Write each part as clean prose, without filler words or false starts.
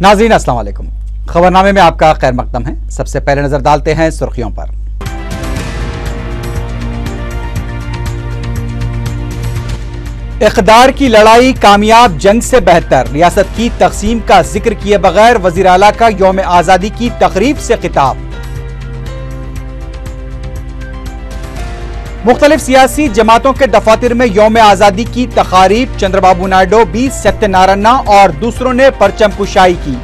नाज़रीन अस्सलाम वालेकुम। खबरनामे में आपका खैर मकदम है। सबसे पहले नजर डालते हैं सुर्खियों पर। इक़्तिदार की लड़ाई कामयाब जंग से बेहतर, रियासत की तक़सीम का जिक्र किए बगैर वज़ीर आला का यौम आज़ादी की तक़रीब से खिताब। मुख्तलिफ सियासी जमातों के दफातर में यौम आज़ादी की तक़ारीब, चंद्रबाबू नायडू, बी सत्यनारायण और दूसरों ने परचम कुशाई की।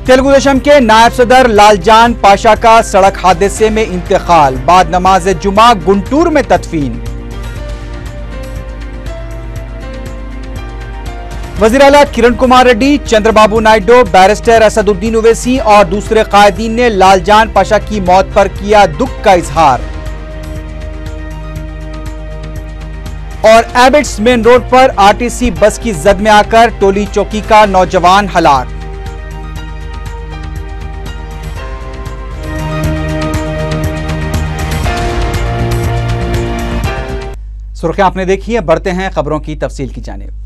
तेलुगु देशम के नायब सदर लालजान पाशा का सड़क हादसे में इंतकाल, बाद नमाज जुमा गुंटूर में तदफीन। वज़ीर आला किरण कुमार रेड्डी, चंद्रबाबू नायडू, बैरिस्टर असदुद्दीन ओवैसी और दूसरे कायदीन ने लालजान पाशा की मौत पर किया दुख का इजहार। और एबिट्स मेन रोड पर आरटीसी बस की जद में आकर टोली चौकी का नौजवान हलाक। सुर्खियां आपने देखी है, बढ़ते हैं खबरों की तफसील की जानिब।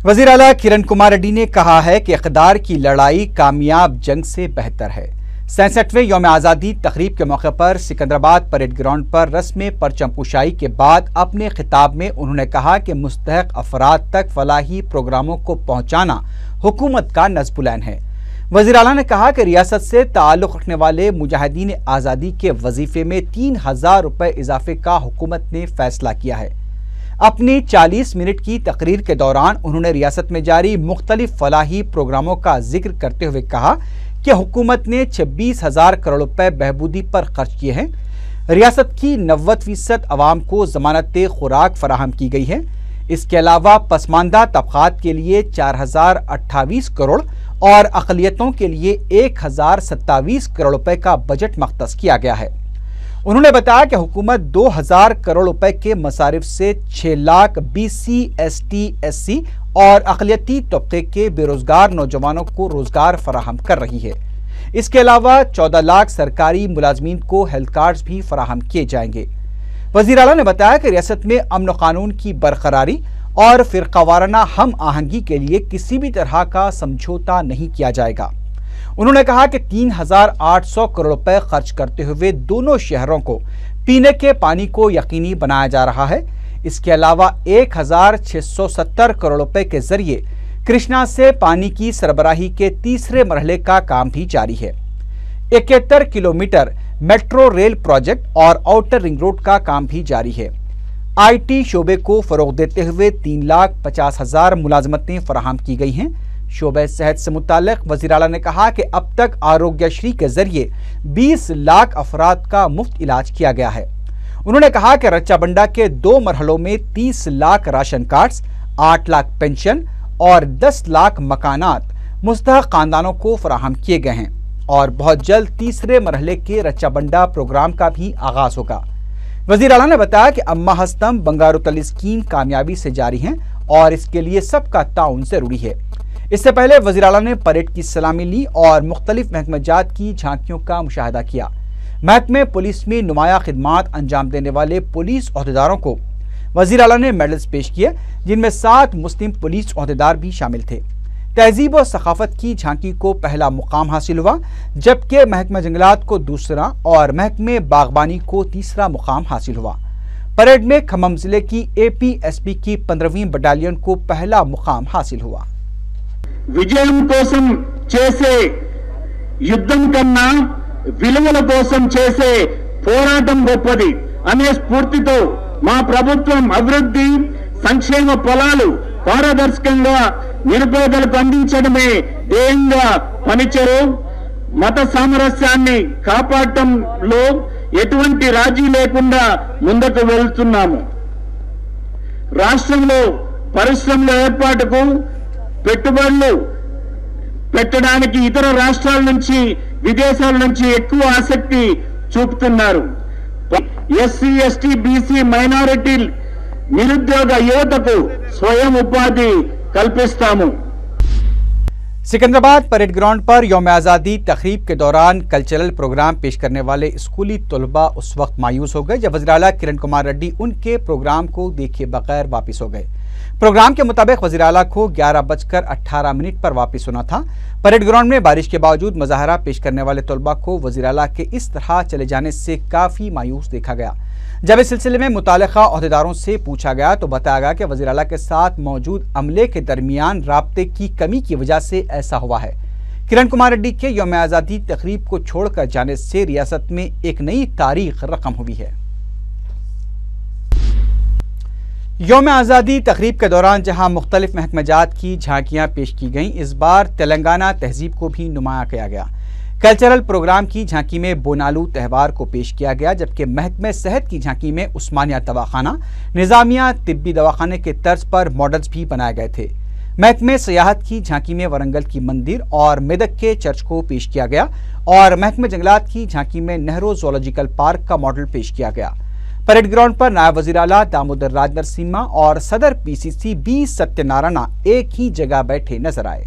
वज़ीर आला किरण कुमार रेड्डी ने कहा है कि इक़्तिदार की लड़ाई कामयाब जंग से बेहतर है। 67वें यौम आज़ादी तक़रीब के मौके पर सिकंदराबाद परेड ग्राउंड पर रस्म परचम कुशाई के बाद अपने खिताब में उन्होंने कहा कि मुस्तहक़ अफराद तक फलाही प्रोग्रामों को पहुँचाना हुकूमत का नज़्म-उल-ऐन है। वज़ीर आला ने कहा कि रियासत से ताल्लुक़ रखने वाले मुजाहिदीन आज़ादी के वजीफे में 3000 रुपये इजाफे का हुकूमत ने फैसला किया है। अपनी 40 मिनट की तकरीर के दौरान उन्होंने रियासत में जारी मुख्तलिफ फलाही प्रोग्रामों का जिक्र करते हुए कहा कि हुकूमत ने 26,000 करोड़ रुपए बहबूदी पर खर्च किए हैं। रियासत की 90% अवाम को ज़मानत खुराक फराहम की गई है। इसके अलावा पसमानदा तबक़ात के लिए 4028 करोड़ और अक़लियतों के लिए 1027 करोड़ रुपए का बजट मख्तस किया गया है। उन्होंने बताया कि हुकूमत 2000 करोड़ रुपए के मसारिफ से 6 लाख BC, ST, SC और अक़लियती तबके के बेरोजगार नौजवानों को रोजगार फराहम कर रही है। इसके अलावा 14 लाख सरकारी मुलाजमीन को हेल्थ कार्ड्स भी फराहम किए जाएंगे। वज़ीर आला ने बताया कि रियासत में अमन कानून की बरकरारी और फ़िरक़ावाराना हम आहंगी के लिए किसी भी तरह का समझौता नहीं किया जाएगा। उन्होंने कहा कि 3800 करोड़ रुपए खर्च करते हुए दोनों शहरों को पीने के पानी को यकीनी बनाया जा रहा है। इसके अलावा 1670 करोड़ रुपए के जरिए कृष्णा से पानी की सरबराही के तीसरे मरहले का काम भी जारी है। 71 किलोमीटर मेट्रो रेल प्रोजेक्ट और आउटर रिंग रोड का काम भी जारी है। IT शोबे को फरोग देते हुए 3,50,000 मुलाजमतें फराहम की गई हैं। शोबे सेहत से मुताल्लिक वज़ीर आला ने कहा कि अब तक आरोग्यश्री के जरिए 20 लाख अफराद का मुफ्त इलाज किया गया है। उन्होंने कहा कि रच्चाबंडा के 2 मरहलों में 30 lakh ration cards, 8 lakh pension और 10 लाख मकानात मुस्तहक़ खानदानों को फराहम किए गए हैं और बहुत जल्द तीसरे मरहले के रच्चाबंडा प्रोग्राम का भी आगाज होगा। वज़ीर आला ने बताया कि अम्मा हस्तम बंगारू तली स्कीम कामयाबी से जारी है और इसके लिए सबका ताउन जरूरी है। इससे पहले वज़ीर आला ने परेड की सलामी ली और मुख्तलिफ महकमेजात की झांकियों का मुशाहिदा किया। महकमे पुलिस में नुमाया खिदमात अंजाम देने वाले पुलिस ओहदेदारों को वज़ीर आला ने मेडल्स पेश किए, जिनमें 7 मुस्लिम पुलिस ओहदेदार भी शामिल थे। तहजीब और सखाफत की झांकी को पहला मुकाम हासिल हुआ, जबकि महकमा जंगलात को दूसरा और महकमे बागबानी को तीसरा मुकाम हासिल हुआ। परेड में खम्मम जिले की APSP की 15वीं बटालियन को पहला मुकाम हासिल हुआ। విజయం కోసం చేసే యుద్ధం కన్నా విలువల కోసం చేసే పోరాటం గొప్పది అనే స్ఫూర్తితో మా ప్రభుత్వం అభివృద్ధి సంక్షేమ ఫలాలు పారదర్శకంగా నిరుపేదలకు అందించడమే ధ్యేయంగా పనిచేయు మత సామరస్యాన్ని కాపాడటంలో ఎటువంటి రాజీ లేకుండా ముందుకు వెళ్తున్నాము। రాష్ట్రంలో పరిశ్రమల ఏర్పాటుకు పెట్టుబడులు పెట్టడానికి ఇతర రాష్ట్రాల నుంచి విదేశాల నుంచి ఎక్కువ ఆసక్తి చూపుతున్నారు। SC, ST, BC మైనారిటీ నిరుద్యోగ యువతకు స్వయం ఉపాధి కల్పిస్తాము। सिकंदराबाद परेड ग्राउंड पर यौम आज़ादी तकरीब के दौरान कल्चरल प्रोग्राम पेश करने वाले स्कूली तलबा उस वक्त मायूस हो गए जब वज़ीर आला किरण कुमार रेड्डी उनके प्रोग्राम को देखे बगैर वापस हो गए। प्रोग्राम के मुताबिक वज़ीर आला को 11:18 पर वापस होना था। परेड ग्राउंड में बारिश के बावजूद मुजाहरा पेश करने वाले तलबा को वज़ीर आला के इस तरह चले जाने से काफ़ी मायूस देखा गया। जब इस सिलसिले में मुतालिका ओहदेदारों से पूछा गया तो बताया गया कि वज़ीर आला के साथ मौजूद अमले के दरमियान राब्ते की कमी की वजह से ऐसा हुआ है। किरण कुमार रेड्डी के यौम आज़ादी तकरीब को छोड़कर जाने से रियासत में एक नई तारीख रकम हुई है। यौम आज़ादी तकरीब के दौरान जहां मुख्तलिफ महकमेजात की झांकियां पेश की गईं, इस बार तेलंगाना तहजीब को भी नुमाया किया गया। कल्चरल प्रोग्राम की झांकी में बोनालू त्यौहार को पेश किया गया, जबकि महकमे सेहत की झांकी में उस्मानिया दवाखाना, निज़ामिया तिब्बी दवाखाने के तर्ज पर मॉडल्स भी बनाए गए थे। महकमे सियाहत की झांकी में वरंगल की मंदिर और मेदक के चर्च को पेश किया गया और महकमे जंगलात की झांकी में नेहरू ज़ूलॉजिकल पार्क का मॉडल पेश किया गया। परेड ग्राउंड पर नायब वज़ीर आला दामोदर राज नरसिम्हा और सदर पीसीसी बी सत्यनारायण एक ही जगह बैठे नजर आए।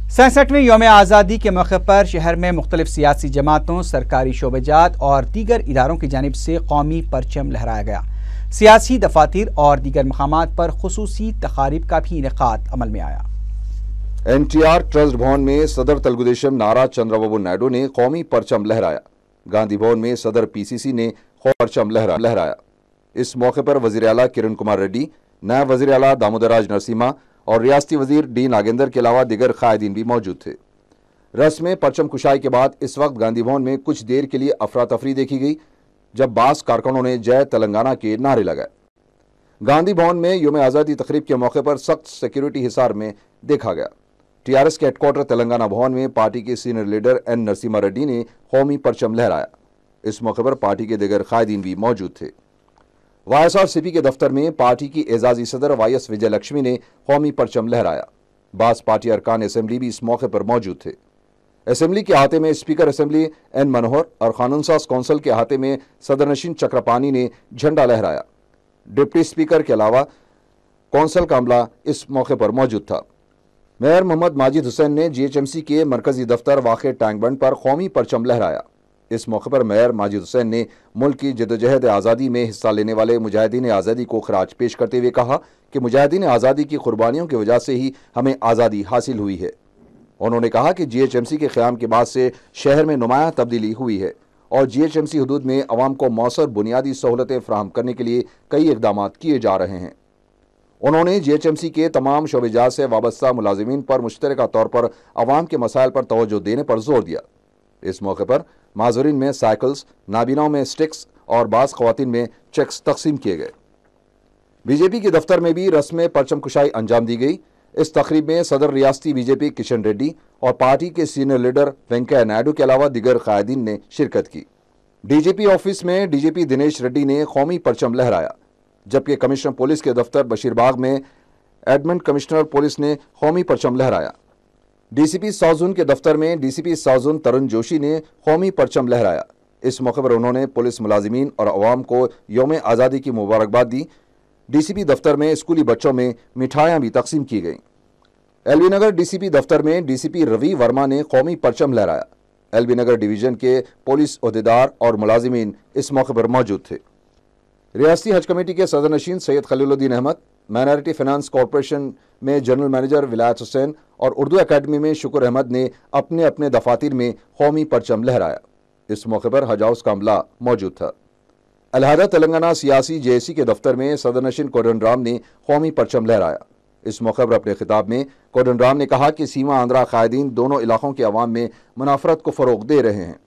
67वें यौम आज़ादी के मौके पर शहर में मुख्तलिफ सियासी जमातों, सरकारी शोबेजात और दीगर इदारों की जानिब से कौमी परचम लहराया गया। सियासी दफातर और दीगर मकामात पर खुसूसी तकारीब का भी इनेकाद अमल में आया। NTR ट्रस्ट भवन में सदर तेलुगुदेशम नारा चंद्रबाबू नायडू ने कौमी परचम लहराया। गांधी भवन में सदर पीसीसी ने परचम लहराया। इस मौके पर वज़ीर आला किरण कुमार रेड्डी, नायब वज़ीर आला दामोदर राज नरसिम्हा और रियासती वज़ीर डी नागेंद्र के अलावा दीगर कायदीन भी मौजूद थे। रस्म में परचम कुशाई के बाद इस वक्त गांधी भवन में कुछ देर के लिए अफरा तफरी देखी गई, जब बास कारकुनों ने जय तेलंगाना के नारे लगाए। गांधी भवन में यौम आज़ादी तकरीब के मौके पर सख्त सिक्योरिटी हिसार में देखा गया। TRS के हेडक्वार्टर तेलंगाना भवन में पार्टी के senior leader N Narasimha Reddy ने कौमी परचम लहराया। इस मौके पर पार्टी के दीगर कायदीन भी मौजूद थे। YSRCP के दफ्तर में पार्टी की एजाजी सदर YS विजय लक्ष्मी ने कौमी परचम लहराया। बास पार्टी अरकान असेंबली भी इस मौके पर मौजूद थे। असेंबली के अहाते में स्पीकर असेंबली N मनोहर और कानून साज कौंसिल के अहाते में सदरनशीन चक्रपानी ने झंडा लहराया। डिप्टी स्पीकर के अलावा कौंसिल का अमला इस मौके पर मौजूद था। मेयर मोहम्मद माजिद हुसैन ने GHMC के मरकजी दफ्तर वाक़े टैंक बंड पर कौमी परचम लहराया। इस मौके पर मेयर माजिद हुसैन ने मुल्क की जद्दोजहद आज़ादी में हिस्सा लेने वाले मुजाहिदीन आज़ादी को खराज पेश करते हुए कहा कि मुजाहिदीन आज़ादी की कुर्बानियों की वजह से ही हमें आज़ादी हासिल हुई है। उन्होंने कहा कि GHMC के क़याम के बाद से शहर में नुमायां तब्दीली हुई है और GHMC हदूद में अवाम को मौसर बुनियादी सहूलतें फराहम करने के लिए कई इक़दाम किए जा रहे हैं। उन्होंने GHMC के तमाम शोबेजात से वाबस्ता मुलाजिमीन पर मुश्तरका तौर पर अवाम के मसाइल पर तवज्जो देने पर जोर दिया। इस मौके पर माजूरीन में साइकिल्स, नाबीनाओं में स्टिक्स और बास ख़वातीन में चेक्स तकसीम किए गए। BJP के दफ्तर में भी रस्म परचम कुशाई अंजाम दी गई। इस तकरीब में सदर रियासती BJP किशन रेड्डी और पार्टी के सीनियर लीडर वेंकैया नायडू के अलावा दीगर कायदीन ने शिरकत की। DGP ऑफिस में DGP दिनेश रेड्डी ने कौमी परचम लहराया, जबकि कमिश्नर पुलिस के दफ्तर बशीरबाग में एडमिन कमिश्नर पुलिस ने कौमी परचम लहराया। DCP साउथ जोन के दफ्तर में DCP साउथ जोन तरुण जोशी ने कौमी परचम लहराया। इस मौके पर उन्होंने पुलिस मुलाजिमीन और अवाम को यौम आज़ादी की मुबारकबाद दी। DCP दफ्तर में स्कूली बच्चों में मिठाइयाँ भी तकसीम की गईं। LB नगर DCP दफ्तर में DCP रवि वर्मा ने कौमी परचम लहराया। LB नगर डिवीजन के पुलिस ओहदेदार और मुलाजिमीन इस मौके पर मौजूद थे। रियासती हज कमेटी के सदरनशीन Syed Khaleeluddin Ahmed, minority finance corporation में जनरल मैनेजर विलायत हुसैन और उर्दू अकेडमी में शुक्र अहमद ने अपने अपने दफातर में कौमी परचम लहराया। इस मौके पर हज हाउस का अमला मौजूद था। अलहदा तेलंगाना सियासी JAC के दफ्तर में सदरनशीन कोदंडराम ने कौमी परचम लहराया। इस मौके पर अपने खिताब में कोदंडराम ने कहा कि सीमा आंध्रा कायदीन दोनों इलाकों के अवाम में मुनाफरत को फ़रोग दे रहे हैं।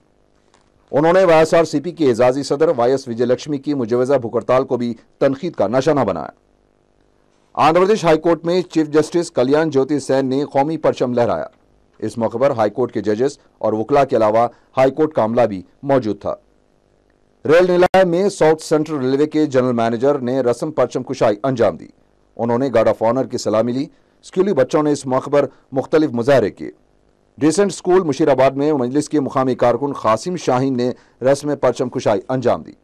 उन्होंने YSRCP के एजाजी सदर YS विजय लक्ष्मी की मुजवज़ा भूख हड़ताल को भी तनकीद का निशाना बनाया। आंध्र प्रदेश हाईकोर्ट में चीफ जस्टिस कल्याण ज्योति सैन ने कौमी परचम लहराया। इस मौके पर हाईकोर्ट के जजेस और वकला के अलावा हाईकोर्ट का अमला भी मौजूद था। रेल निलाय में साउथ सेंट्रल रेलवे के जनरल मैनेजर ने रस्म परचम कुशाई अंजाम दी। उन्होंने गार्ड ऑफ ऑनर की सलामी ली। स्कूली बच्चों ने इस मौके पर मुख्तलिफ मुजाहरे किए। डिसेंट स्कूल मुशीराबाद में मजलिस के मुकामी कारकुन कासिम शाहीन ने रस्म परचम कुशाई अंजाम दी।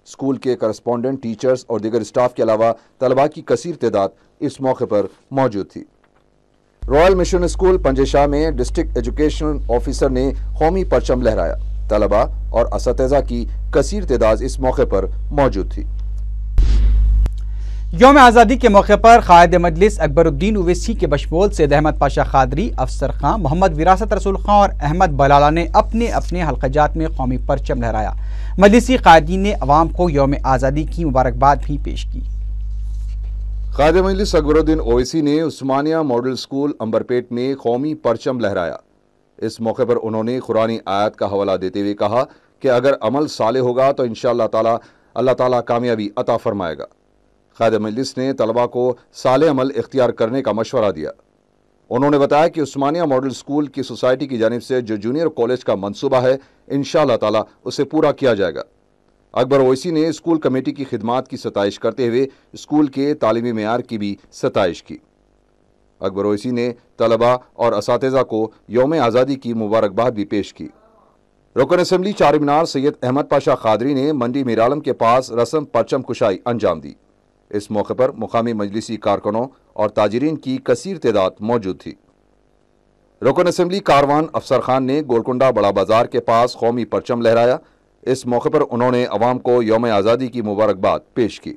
स्कूल के करस्पॉन्डेंट, टीचर्स और दीगर स्टाफ के अलावा तलबा की कसीर तादाद इस मौके पर मौजूद थी। रॉयल मिशन स्कूल पंजेशाह में डिस्ट्रिक्ट एजुकेशन ऑफिसर ने कौमी परचम लहराया। तलबा और असतिज़ा की कसीर तादाद इस मौके पर मौजूद थी। यौम आज़ादी के मौके पर कायद मजलिस अकबरुद्दीन ओवैसी के बशमोल सैयद अहमद पाशा खादरी, अफसर खां, मोहम्मद विरासत रसूल खां और अहमद बलाला ने अपने अपने हल्क़ाजात में कौमी परचम लहराया। मजलिसी कायदीन ने अवाम को यौम आज़ादी की मुबारकबाद भी पेश की। कायद मजलिस अकबरुद्दीन ओवैसी ने उस्मानिया मॉडल स्कूल अंबरपेट में कौमी परचम लहराया। इस मौके पर उन्होंने कुरानी आयत का हवाला देते हुए कहा कि अगर अमल साले होगा तो इंशाअल्लाह ताला अल्लाह ताला कामयाबी अता फरमाएगा। कायद मजलिस ने तलबा को साले अमल इख्तियार करने का मशवरा दिया। उन्होंने बताया कि उस्मानिया मॉडल स्कूल की सोसाइटी की जानिब से जो जूनियर कॉलेज का मंसूबा है, इंशाअल्लाह ताला उसे पूरा किया जाएगा। अकबर ओवैसी ने स्कूल कमेटी की खिदमात की सताइश करते हुए स्कूल के तालीमी मेयार की भी सताइश की। अकबर ओवैसी ने तलबा और असातिज़ा को यौम आज़ादी की मुबारकबाद भी पेश की। रुकन असम्बली चार मीनार सैयद अहमद पाशा खादरी ने मंडी मीरालम के पास रस्म परचम कुशाई अंजाम दी। इस मौके पर मुकामी मजलिसी कारकुनों और ताजिरीन की कसीर तादाद मौजूद थी। रुकन असम्बली कारवान अफसर खान ने गोलकुंडा बड़ा बाजार के पास कौमी परचम लहराया। इस मौके पर उन्होंने अवाम को यौम आज़ादी की मुबारकबाद पेश की।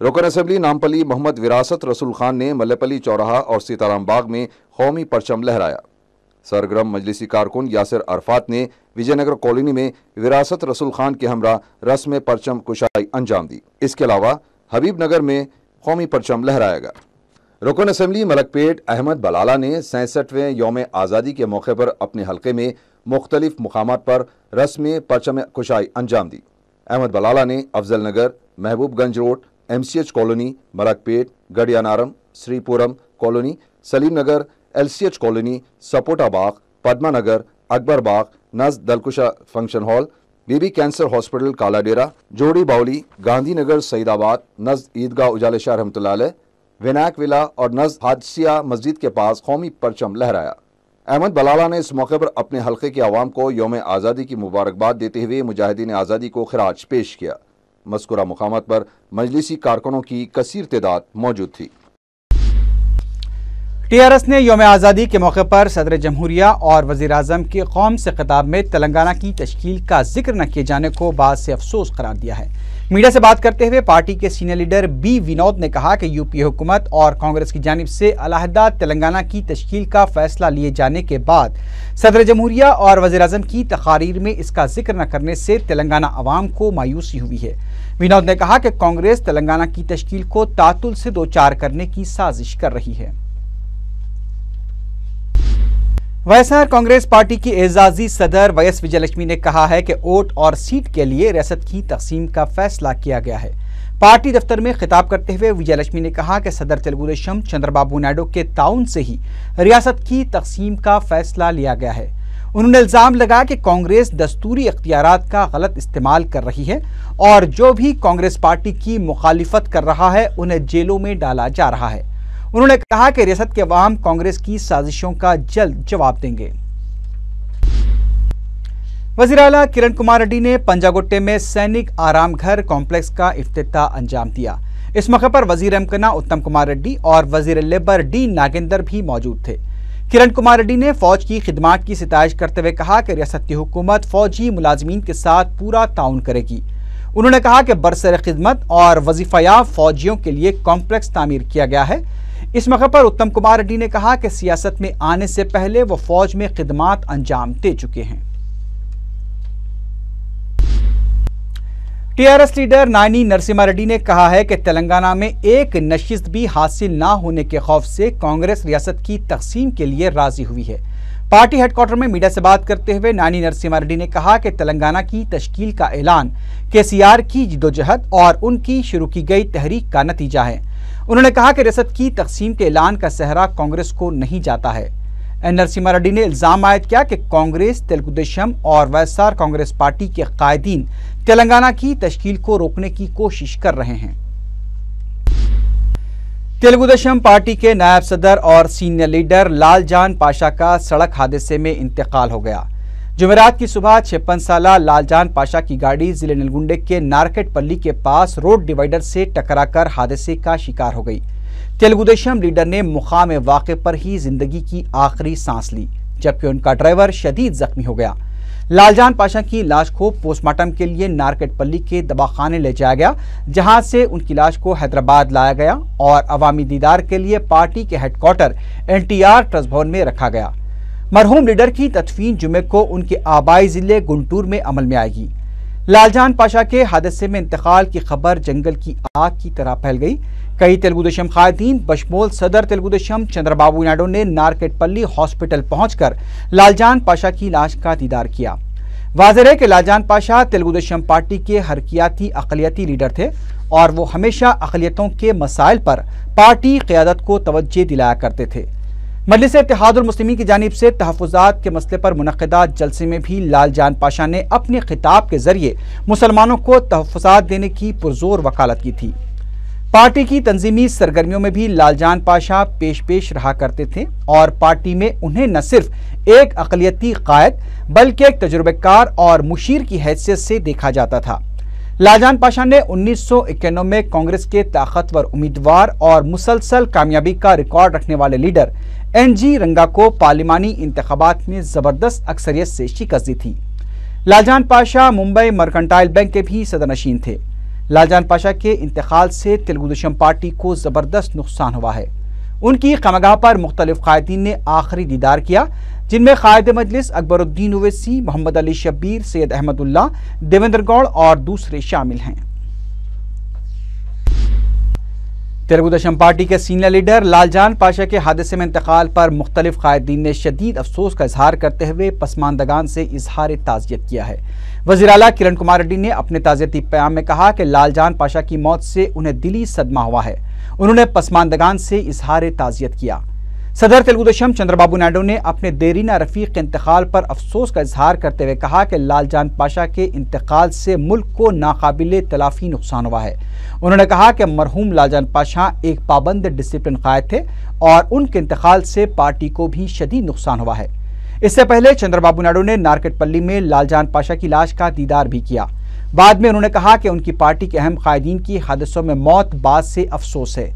रुकन असम्बली नामपली मोहम्मद विरासत रसूल खान ने मल्लेपली चौराहा और सीताराम बाग में कौमी परचम लहराया। सरगर्म मजलिसी कारकुन यासिर अरफात ने विजयनगर कॉलोनी में विरासत रसूल खान के हमरा रस्म परचम कुशाई अंजाम दी। इसके अलावा हबीब नगर में कौमी परचम लहराया गया। रुकन असम्बली मलकपेट अहमद बलाला ने 67वें यौम आज़ादी के मौके पर अपने हल्के में मुख्तलिफ मुकामात पर रस्म परचम कुशाई अंजाम दी। अहमद बलाला ने Afzal Nagar, Mahboobganj road, MCH colony, Malakpet, Gaddiannaram, Sripuram colony, Saleem Nagar, LCH colony, Sapota Bagh, Padma Nagar, Akbar Bagh, नज़ Dilkusha function hall, Bibi cancer hospital Kaladera, Jodi Bowli, Gandhinagar Saidabad, नज़ ईदगाह उजाले शाह रहमतुल्लाह अलैह, विनायक विला और नज़ हादसिया मस्जिद के पास कौमी परचम लहराया। अहमद बलाला ने इस मौके पर अपने हल्के के अवाम को यौम आज़ादी की मुबारकबाद देते हुए मुजाहिदीन आज़ादी को खिराज पेश किया। मज़कूरा मुकामात पर मजलिसी कारकुनों की कसीर तादाद मौजूद थी। TRS ने यौम आज़ादी के मौके पर सदर जमहूरिया और वज़ीर आज़म के कौम से खिताब में तेलंगाना की तश्कील का जिक्र न किए जाने को बात से अफसोस करार दिया है। मीडिया से बात करते हुए पार्टी के सीनियर लीडर बी विनोद ने कहा कि यूपी हुकूमत और कांग्रेस की जानिब से अलहदा तेलंगाना की तश्कील का फैसला लिए जाने के बाद सदर जमहूरिया और वज़ीर आज़म की तकारीर में इसका जिक्र न करने से तेलंगाना अवाम को मायूसी हुई है। विनोद ने कहा कि कांग्रेस तेलंगाना की तश्कील को तातुल से दो चार करने की साजिश कर रही है। वाईएसआर कांग्रेस पार्टी की एजाजी सदर YS विजयलक्ष्मी ने कहा है कि वोट और सीट के लिए रियासत की तकसीम का फैसला किया गया है। पार्टी दफ्तर में खिताब करते हुए विजयलक्ष्मी ने कहा कि सदर तेलुगुदेशम चंद्रबाबू नायडू के ताउन से ही रियासत की तकसीम का फैसला लिया गया है। उन्होंने इल्जाम लगाया कि कांग्रेस दस्तूरी इख्तियारात का गलत इस्तेमाल कर रही है और जो भी कांग्रेस पार्टी की मुखालिफत कर रहा है उन्हें जेलों में डाला जा रहा है। उन्होंने कहा कि रियासत के अवाम कांग्रेस की साजिशों का जल्द जवाब देंगे। वज़ीर आला किरण कुमार रेड्डी ने पंजागुट्टे में सैनिक आराम घर कॉम्प्लेक्स का इफ्तिताह अंजाम दिया। इस मौके पर वज़ीर अमकना उत्तम कुमार रेड्डी और वज़ीर लेबर डी नागेंद्र भी मौजूद थे। किरण कुमार रेड्डी ने फौज की खिदमात की सिताइश करते हुए कहा कि रियासत की हुकूमत फौजी मुलाजमीन के साथ पूरा ताउन करेगी। उन्होंने कहा कि बरसर खिदमत और वजीफायाब फौजियों के लिए कॉम्प्लेक्स तामीर किया गया है। इस मौके पर उत्तम कुमार रेड्डी ने कहा कि सियासत में आने से पहले वो फौज में खिदमात अंजाम दे चुके हैं। TRS लीडर नानी नरसिम्हा रेड्डी ने कहा है कि तेलंगाना में एक नशिस्त भी हासिल ना होने के खौफ से कांग्रेस रियासत की तकसीम के लिए राजी हुई है। पार्टी हेडक्वार्टर में मीडिया से बात करते हुए नानी नरसिम्हा रेड्डी ने कहा कि तेलंगाना की तश्कील का ऐलान KCR की जिद्दोजहद और उनकी शुरू की गई तहरीक का नतीजा है। उन्होंने कहा कि रियासत की तकसीम के ऐलान का सेहरा कांग्रेस को नहीं जाता है। नरसिम्हा रेड्डी ने इल्जाम आयद किया कि कांग्रेस, तेलुगुदेशम और वाईएसआर कांग्रेस पार्टी के कायदीन तेलंगाना की तश्कील को रोकने की कोशिश कर रहे हैं। तेलुगुदेशम पार्टी के नायब सदर और सीनियर लीडर लालजान पाशा का सड़क हादसे में इंतकाल हो गया। जुमेरात की सुबह 56 साला लालजान पाशा की गाड़ी जिले नलगुंडे के नारकेट पल्ली के पास रोड डिवाइडर से टकराकर हादसे का शिकार हो गई। तेलुगुदेशम लीडर ने मुकाम वाक़े पर ही जिंदगी की आखिरी सांस ली, जबकि उनका ड्राइवर शदीद जख्मी हो गया। लालजान पाशा की लाश को पोस्टमार्टम के लिए नारकेट पल्ली के दवाखाने ले जाया गया, जहां से उनकी लाश को हैदराबाद लाया गया और अवामी दीदार के लिए पार्टी के हेडक्वार्टर NTR ट्रस्ट भवन में रखा गया। मरहूम लीडर की तदफीन जुमे को उनके आबाई जिले गुंटूर में अमल में आएगी। लालजान पाशा के हादसे में इंतकाल की खबर जंगल की आग की तरह फैल गई। कई तेलुगुदेशम कायदीन बशमूल सदर तेलुगुदेशम चंद्रबाबू नायडू ने नारकेट पल्ली हॉस्पिटल पहुंचकर लालजान पाशा की लाश का दीदार किया। वाज़ेह है कि लालजान पाशा तेलुगुदेशम पार्टी के हरकियाती अक़लियती लीडर थे और वो हमेशा अक़लियतों के मसाइल पर पार्टी क़यादत को तवज्जो दिलाया करते थे। मजलिस इत्तेहादुल मुस्लिमीन की जानिब से तहफ़्फ़ुज़ात के मसले पर मुनक़्क़िदा जलसे में भी लालजान पाशा ने अपने खिताब के जरिए मुसलमानों को तहफ़्फ़ुज़ात देने की पुरज़ोर वकालत की थी। पार्टी की तंजीमी सरगर्मियों में भी लालजान पाशा पेश रहा करते थे और पार्टी में उन्हें न सिर्फ एक अक़लियती कायद बल्कि एक तजुर्बेकार और मुशीर की हैसियत से देखा जाता था। लालजान पाशा ने 1991 में कांग्रेस के ताकतवर उम्मीदवार और मुसलसल कामयाबी का रिकॉर्ड रखने वाले लीडर NG रंगा को पार्लिमानी इंतखाबात में जबरदस्त अक्सरियत से शिकस्त दी थी। लालजान पाशा मुंबई मर्केंटाइल बैंक के भी सदरनशीन थे। लालजान पाशा के इंतकाल से तेलुगुदेशम पार्टी को जबरदस्त नुकसान हुआ है। उनकी खमगाह पर मुख्तलिफ कायदीन ने आखिरी दीदार किया, जिनमें कायद मजलिस अकबरुद्दीन ओवैसी, मोहम्मद अली शब्बीर, सैयद अहमदुल्ला, देवेंद्र गौड़ और दूसरे शामिल हैं। तेलुगुदेशम पार्टी के सीनियर लीडर लालजान पाशा के हादसे में इंतकाल पर मुख्तलिफ कायदीन ने शदीद अफसोस का इजहार करते हुए पसमानदगान से इजहार ताज़ियत किया है। वज़ीर आला किरण कुमार रेड्डी ने अपने ताज़ियती प्याम में कहा कि लालजान पाशा की मौत से उन्हें दिली सदमा हुआ है। उन्होंने पसमानदगान से इजहार ताज़ियत किया। सदर तेलुगुदेशम चंद्रबाबू नायडू ने अपने देरीना रफीक के इंतकाल पर अफसोस का इजहार करते हुए कहा कि लालजान पाशा के इंतकाल से मुल्क को नाकाबिले तलाफी नुकसान हुआ है। उन्होंने कहा कि मरहूम लालजान पाशा एक पाबंद डिसिप्लिन कायद थे और उनके इंतकाल से पार्टी को भी शदीद नुकसान हुआ है। इससे पहले चंद्रबाबू नायडू ने नारकेट पल्ली में लालजान पाशा की लाश का दीदार भी किया। बाद में उन्होंने कहा कि उनकी पार्टी के अहम कायदीन की हादसों में मौत बाद से अफसोस है।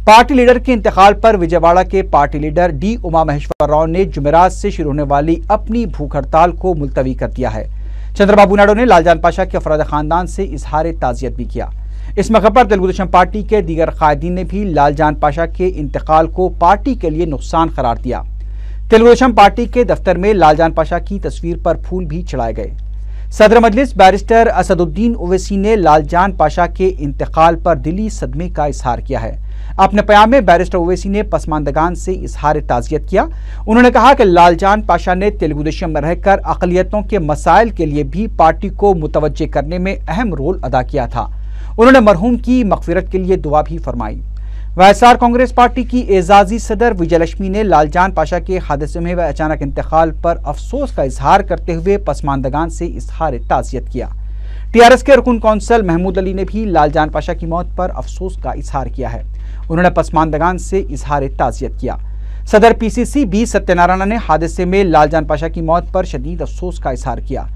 पार्टी लीडर के इंतकाल पर विजयवाड़ा के party leader D Uma Maheshwar Rao ने जुमेरात से शुरू होने वाली अपनी भूख हड़ताल को मुलतवी कर दिया है। चंद्रबाबू नायडू ने लालजान पाशा के अफराद खानदान से इजहार ताज़ियत भी किया। इस मौके पर तेलुगुदेशम पार्टी के दीगर कायदीन ने भी लालजान पाशा के इंतकाल को पार्टी के लिए नुकसान करार दिया। तेलुगुदेशम पार्टी के दफ्तर में लालजान पाशा की तस्वीर पर फूल भी चढ़ाए गए। सदर मजलिस बैरिस्टर असदुद्दीन ओवैसी ने लालजान पाशा के इंतकाल पर दिली सदमे का इजहार किया है। अपने बयान में बैरिस्टर ओवैसी ने पसमानदगान से इजहार ताज़ियत किया। उन्होंने कहा कि लालजान पाशा ने तेलुगुदेशम में रहकर अक़लियतों के मसाइल के लिए भी पार्टी को मुतवज्जे करने में अहम रोल अदा किया था। उन्होंने मरहूम की मग़फ़िरत के लिए दुआ भी फरमाई। वायएसआर कांग्रेस पार्टी की एजाजी सदर विजयलक्ष्मी ने लालजान पाशा के हादसे में वह अचानक इंतकाल पर अफसोस का इजहार करते हुए पसमानदगान से इजहार ताज़ियत किया। TRS के रुकन कौंसल महमूद अली ने भी लालजान पाशा की मौत पर अफसोस का इजहार किया है। उन्होंने पसमानदगान से इजहार ताज़ियत किया। सदर PCC B सत्यनारायण ने हादसे में लालजान पाशा की मौत पर शदीद अफसोस का इजहार किया।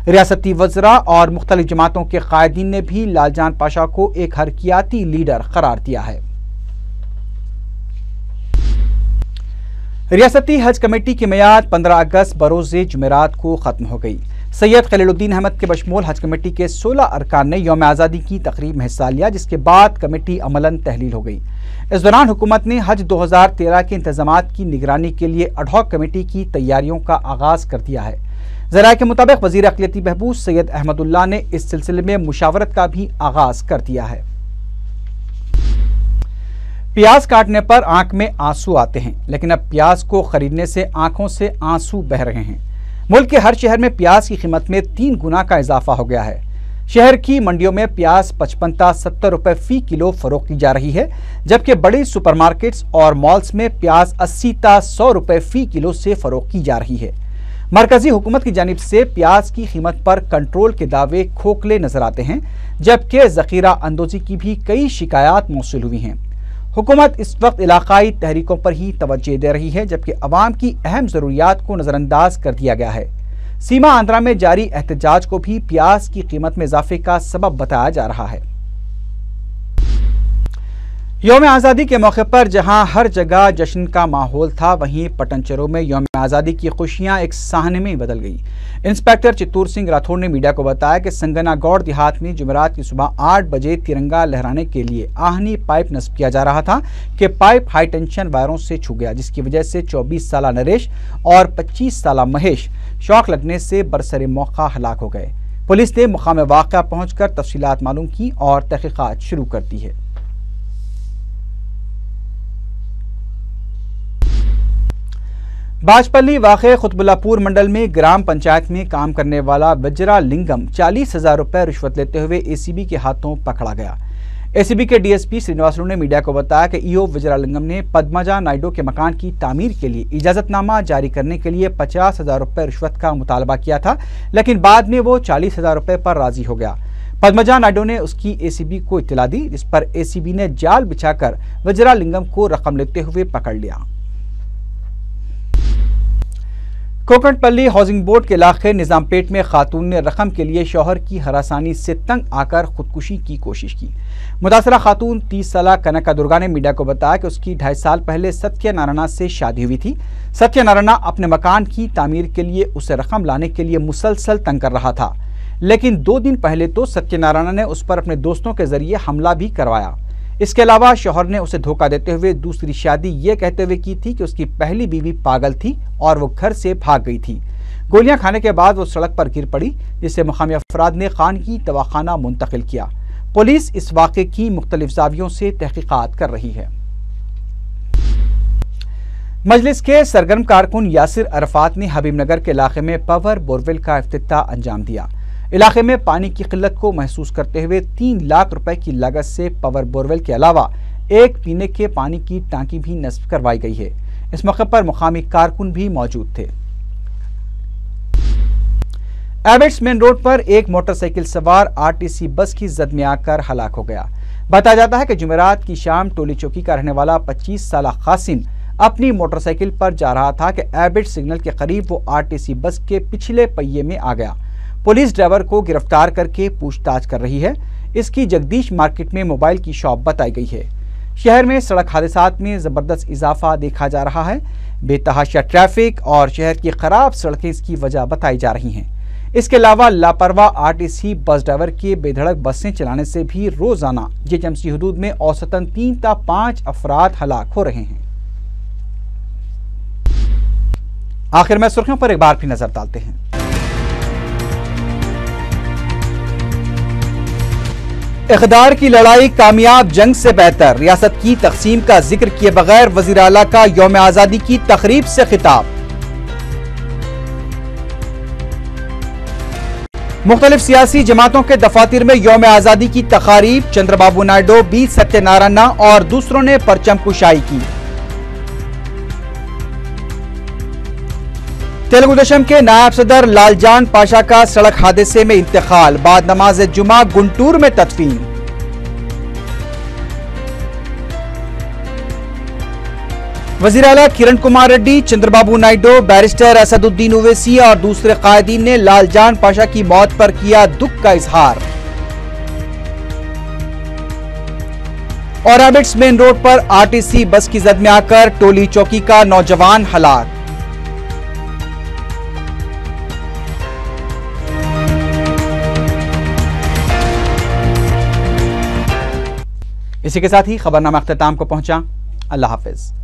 रियासती वज़रा और मुख्तलिफ जमातों के कायदीन ने भी लालजान पाशा को एक हरकियाती लीडर करार दिया है। रियासती हज कमेटी की मियाद 15 अगस्त बरोज़े जुमेरात को ख़त्म हो गई। सैयद खलीलुद्दीन अहमद के बशमूल हज कमेटी के 16 अरकान ने यौम आज़ादी की तकरीब में हिस्सा लिया, जिसके बाद कमेटी अमलन तहलील हो गई। इस दौरान हुकूमत ने हज 2013 के इंतजामात की निगरानी के लिए एडहॉक कमेटी की तैयारियों का आगाज़ कर दिया है। ज़राए के मुताबिक वज़ीर अक़लियती बहबूद सैयद अहमदुल्ला ने इस सिलसिले में मुशावरत का भी आगाज़ कर दिया है। प्याज काटने पर आंख में आंसू आते हैं, लेकिन अब प्याज को खरीदने से आंखों से आंसू बह रहे हैं। मुल्क के हर शहर में प्याज की कीमत में 3 गुना का इजाफा हो गया है। शहर की मंडियों में प्याज 55-70 रुपए फी किलो फरोख्त की जा रही है, जबकि बड़ी सुपरमार्केट्स और मॉल्स में प्याज 80-100 रुपए फी किलो से फरोख्त की जा रही है। मरकजी हुकूमत की जानिब से प्याज की कीमत पर कंट्रोल के दावे खोखले नजर आते हैं, जबकि ज़ख़ीरा अंदोज़ी की भी कई शिकायत मौसूल हुई हैं। हुकूमत इस वक्त इलाकाई तहरीकों पर ही तवज्जो दे रही है, जबकि अवाम की अहम ज़रूरियात को नज़रअंदाज कर दिया गया है। सीमा आंध्रा में जारी एहतजाज को भी प्याज की कीमत में इजाफे का सबब बताया जा रहा है। यौम आज़ादी के मौके पर जहां हर जगह जश्न का माहौल था, वहीं पटनचेरू में यौम आज़ादी की खुशियां एक सहने में बदल गई। इंस्पेक्टर चित्तूर सिंह राठौड़ ने मीडिया को बताया कि संगनागौड़ देहात में जुमेरात की सुबह 8 बजे तिरंगा लहराने के लिए आहनी पाइप नस्ब किया जा रहा था कि पाइप हाई टेंशन वायरों से छू गया, जिसकी वजह से 24 साला नरेश और 25 साला महेश शॉक लगने से बरसरे मौका हलाक हो गए। पुलिस ने मुकाम वाक़या पहुंचकर तफसीलात मालूम की और तहकीकात शुरू कर दी है। बाजपल्ली वाक़े खुतबुल्लापुर मंडल में ग्राम पंचायत में काम करने वाला वज्रा लिंगम 40,000 रुपए रिश्वत लेते हुए एसीबी के हाथों पकड़ा गया। एसीबी के डीएसपी श्रीनिवासलू ने मीडिया को बताया कि ईओ वज्रा लिंगम ने पद्मजा नायडू के मकान की तामीर के लिए इजाजतनामा जारी करने के लिए 50,000 रुपए रिश्वत का मुतालबा किया था, लेकिन बाद में वो 40,000 रुपए पर राजी हो गया। पद्मजा नायडू ने उसकी एसीबी को इत्तला दी, जिस पर एसीबी ने जाल बिछाकर वज्रा लिंगम को रकम लेते हुए पकड़ लिया। कोकटपल्ली हाउसिंग बोर्ड के इलाके निजामपेट में खातून ने रकम के लिए शौहर की हरासानी से तंग आकर खुदकुशी की कोशिश की। मुतासरा खातून 30 साला कनका दुर्गा ने मीडिया को बताया कि उसकी 2.5 साल पहले सत्यनारायण से शादी हुई थी। सत्यनारायण अपने मकान की तामीर के लिए उसे रकम लाने के लिए मुसलसल तंग कर रहा था, लेकिन 2 दिन पहले तो सत्यनारायण ने उस पर अपने दोस्तों के जरिए हमला भी करवाया। इसके अलावा शौहर ने उसे धोखा देते हुए दूसरी शादी ये कहते हुए की थी कि उसकी पहली बीवी पागल थी और वो घर से भाग गई थी। गोलियां खाने के बाद वो सड़क पर गिर पड़ी, जिससे मुकामी अफराद ने खान की दवाखाना मुंतकिल किया। पुलिस इस वाक़े की मुख्तलिफ जावियों से तहकीकात कर रही है। मजलिस के सरगर्म कारकुन यासिर अरफात ने हबीबनगर के इलाके में पावर बोरवेल का इफ्तिताह अंजाम दिया। इलाके में पानी की किल्लत को महसूस करते हुए 3 लाख रुपए की लागत से पावर बोरवेल के अलावा एक पीने के पानी की टांकी भी नस्ब करवाई गई है। इस मौके पर मुकामी कारकुन भी मौजूद थे। एबेट्स मेन रोड पर एक मोटरसाइकिल सवार आरटीसी बस की जद में आकर हलाक हो गया। बताया जाता है कि जुमेरात की शाम टोली चौकी का रहने वाला 25 साला कासिम अपनी मोटरसाइकिल पर जा रहा था कि एबेट सिग्नल के करीब वो आरटीसी बस के पिछले पहिए में आ गया। पुलिस ड्राइवर को गिरफ्तार करके पूछताछ कर रही है। इसकी जगदीश मार्केट में मोबाइल की शॉप बताई गई है। शहर में सड़क हादसात में जबरदस्त इजाफा देखा जा रहा है। बेतहाशा ट्रैफिक और शहर की खराब सड़कें इसकी वजह बताई जा रही हैं। इसके अलावा लापरवाह आरटीसी बस ड्राइवर के बेधड़क बसें चलाने से भी रोजाना जीएचएमसी हदूद में औसतन 3 से 5 अफराद हलाक हो रहे हैं। आखिर में सुर्खियों पर एक बार फिर नजर डालते हैं। इक़्तिदार की लड़ाई कामयाब जंग से बेहतर, रियासत की तक़सीम का जिक्र किए बगैर वज़ीर आला का यौम आज़ादी की तक़रीब से खिताब। मुख्तलिफ सियासी जमातों के दफातर में यौम आज़ादी की तक़ारीब, चंद्रबाबू नायडू, बी सत्यनारायण और दूसरों ने परचम कुशाई की। तेलुगु देशम के नायब सदर लालजान पाशा का सड़क हादसे में इंतकाल, बाद नमाज जुमा गुंटूर में तदफीन। वज़ीर आला किरण कुमार रेड्डी, चंद्रबाबू नायडू, बैरिस्टर असदुद्दीन ओवैसी और दूसरे कायदीन ने लालजान पाशा की मौत पर किया दुख का इजहार। और एबेट्स मेन रोड पर आरटीसी बस की जद में आकर टोली चौकी का नौजवान हलाक। इसी के साथ ही खबरनामा अख्ताम को पहुंचा। अल्लाह हाफिज।